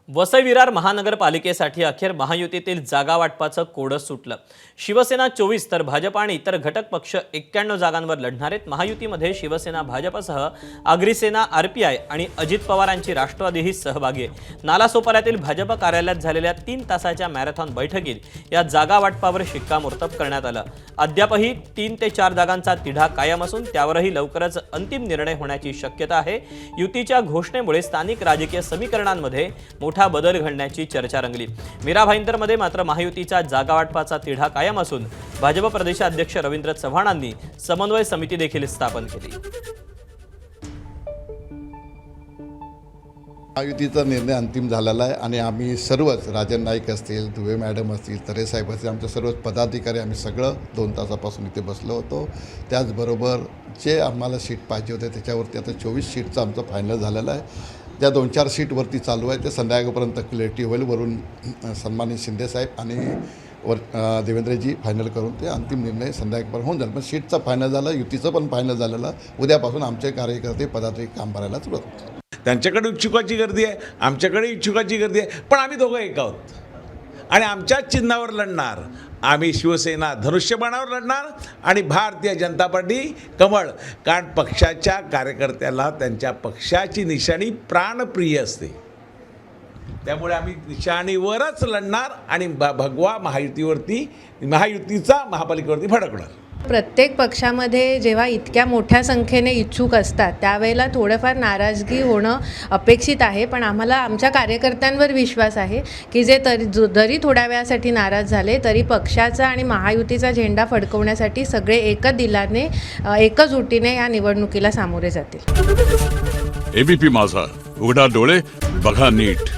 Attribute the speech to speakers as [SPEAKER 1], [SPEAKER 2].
[SPEAKER 1] वसई विरार महानगरपालिकेसाठी अखेर महायुतीतील जागा वाटपाचं कोडच सुटलं। शिवसेना 24 तर भाजप आणि इतर घटक पक्ष 91 जागांवर लढणार आहेत। महायुतीमध्ये शिवसेना भाजपसह अग्रिसेना आरपीआय आणि अजित पवारांची राष्ट्रवादीही सहभागी आहे। नालासोपाऱ्यातील भाजप कार्यालयात झालेल्या 3 तासाच्या मॅरेथॉन बैठकीत या जागा वाटपावर शिक्कामोर्तब करण्यात आलं। अद्यापही 3 ते 4 जागांचा तिढा कायम असून त्यावरही लवकरच अंतिम निर्णय होण्याची शक्यता आहे। युतीच्या घोषणेमुळे स्थानिक राजकीय समीकरणांमध्ये मोठा बदल घडण्याची चर्चा रंगली। मीरा भाईंदरमध्ये मात्र महायुतीचा जागा वाटपाचा तिढा कायम असून भाजप प्रदेशाध्यक्ष रवींद्र चव्हाणांनी समन्वय समिती देखील स्थापन केली।
[SPEAKER 2] महायुतीचा निर्णय अंतिम झालेला आहे आणि आम्ही सर्वच राजन नाईक असतील, दुवे मॅडम असतील, तरे साहेब असतील, आमचे सर्वच पदाधिकारी आम्ही सगळं 2 तासापासून इथे बसलो होतो। त्याचबरोबर जे आम्हाला सीट पाहिजे होते त्याच्यावरती आता 24 सीटचं आमचं फायनल झालेलं आहे। त्या 2-4 सीटवरती चालू आहे, ते संध्याकाळपर्यंत क्लॅरिटी होईल। वरून सन्मानित शिंदेसाहेब आणि देवेंद्रजी फायनल करून ते अंतिम निर्णय संध्याकाळपर्यंत होऊन जाईल। पण सीटचं फायनल झालं, युतीचं पण फायनल झालेलं। उद्यापासून आमचे कार्यकर्ते पदाधिकारी काम करायला सुरुवात होतील।
[SPEAKER 3] त्यांच्याकडे इच्छुकाची गर्दी आहे, आमच्याकडे इच्छुकाची गर्दी आहे, पण आम्ही दोघं एक आहोत आणि आमच्याच चिन्हावर लढणार। आम्ही शिवसेना धनुष्यबाणावर लढणार आणि भारतीय जनता पार्टी कमळ, कारण पक्षाच्या कार्यकर्त्याला त्यांच्या पक्षाची निशाणी प्राणप्रिय असते। त्यामुळे आम्ही निशाणीवरच लढणार आणि भगवा महायुतीचा महापालिकेवरती फडकणार।
[SPEAKER 4] प्रत्येक पक्षामध्ये जेव्हा इतक्या मोठ्या संख्येने इच्छुक असतात त्यावेळेला थोडंफार नाराजगी होणं अपेक्षित आहे, पण आम्हाला आमच्या कार्यकर्त्यांवर विश्वास आहे की जरी थोड्या वेळासाठी नाराज झाले तरी पक्षाचा आणि महायुतीचा झेंडा फडकवण्यासाठी सगळे एकच दिलाने एकजुटीने या निवडणुकीला सामोरे जातील।
[SPEAKER 5] एबीपी माझा, उघडा डोळे बघा नीट।